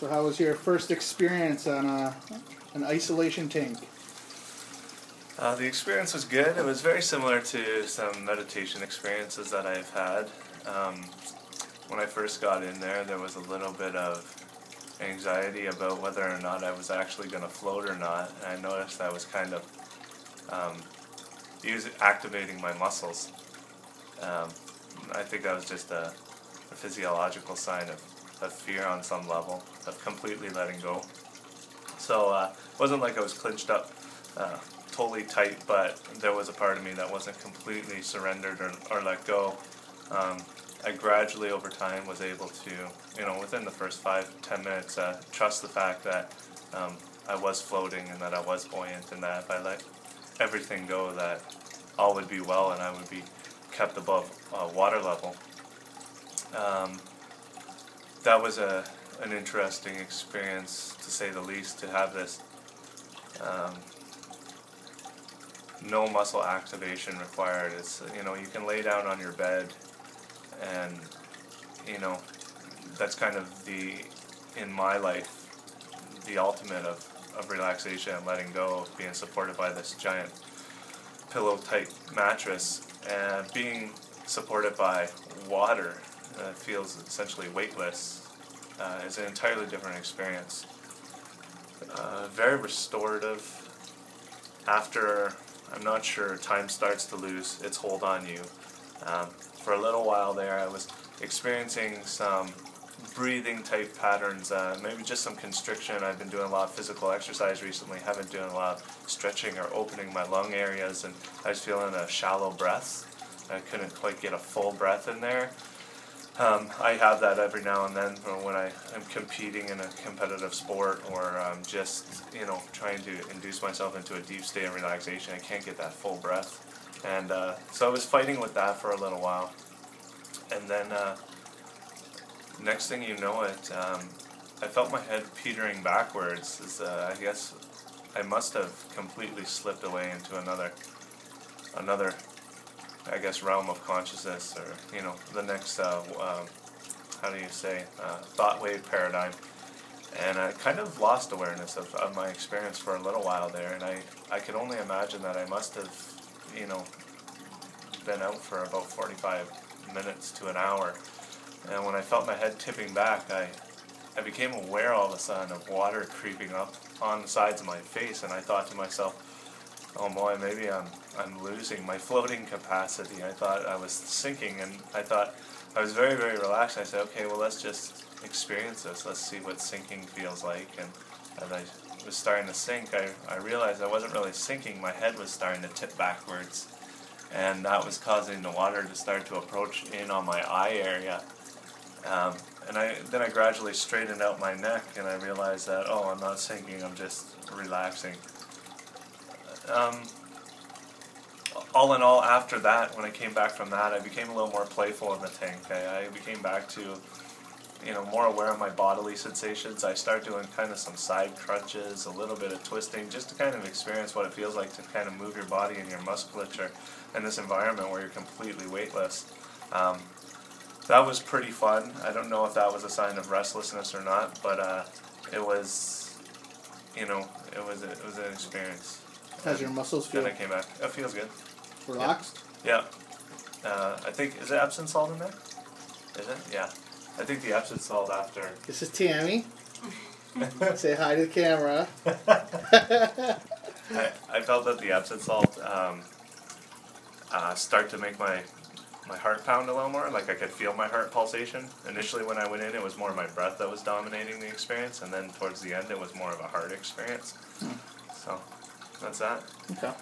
So how was your first experience on an isolation tank? The experience was good. It was very similar to some meditation experiences that I've had. When I first got in there was a little bit of anxiety about whether or not I was actually going to float or not. And I noticed I was kind of activating my muscles. I think that was just a physiological sign of fear on some level, of completely letting go. So it wasn't like I was clinched up totally tight, but there was a part of me that wasn't completely surrendered or let go. I gradually over time was able to, within the first 5-10 minutes, trust the fact that I was floating and that I was buoyant, and that if I let everything go, that all would be well and I would be kept above water level. That was an interesting experience, to say the least, to have this no muscle activation required. It's, you can lay down on your bed and, that's kind of in my life, the ultimate of relaxation and letting go, of being supported by this giant pillow-type mattress, and being supported by water feels essentially weightless, is an entirely different experience. Very restorative. After, I'm not sure, time starts to lose its hold on you. For a little while there, I was experiencing some breathing type patterns, maybe just some constriction. I've been doing a lot of physical exercise recently, haven't been doing a lot of stretching or opening my lung areas, and I was feeling a shallow breath. I couldn't quite get a full breath in there. I have that every now and then when I am competing in a competitive sport, or just, trying to induce myself into a deep state of relaxation. I can't get that full breath. And so I was fighting with that for a little while. And then next thing you know it, I felt my head petering backwards. I guess I must have completely slipped away into another I guess, realm of consciousness, or, the next, thought wave paradigm. And I kind of lost awareness of my experience for a little while there, and I could only imagine that I must have, been out for about 45 minutes to an hour. And when I felt my head tipping back, I became aware all of a sudden of water creeping up on the sides of my face, and I thought to myself, oh boy, maybe I'm losing my floating capacity. I thought I was sinking, and I thought I was very, very relaxed. I said, okay, well, let's just experience this. Let's see what sinking feels like. And as I was starting to sink, I realized I wasn't really sinking. My head was starting to tip backwards, and that was causing the water to start to approach in on my eye area. And then I gradually straightened out my neck, and I realized that, oh, I'm not sinking, I'm just relaxing. All in all, after that, when I came back from that, I became a little more playful in the tank. I became back to, more aware of my bodily sensations. I started doing kind of some side crunches, a little bit of twisting, just to kind of experience what it feels like to kind of move your body and your musculature in this environment where you're completely weightless. That was pretty fun. I don't know if that was a sign of restlessness or not, but it was, it was an experience. How's your muscles feel? Then I came back. It feels good. Relaxed? Yeah. I think, is it Epsom salt in there? Is it? Yeah. I think the Epsom salt after. This is Tammy. Say hi to the camera. I felt that the Epsom salt start to make my heart pound a little more. Like I could feel my heart pulsation. Initially when I went in, it was more my breath that was dominating the experience, and then towards the end it was more of a heart experience. So that's that. Okay.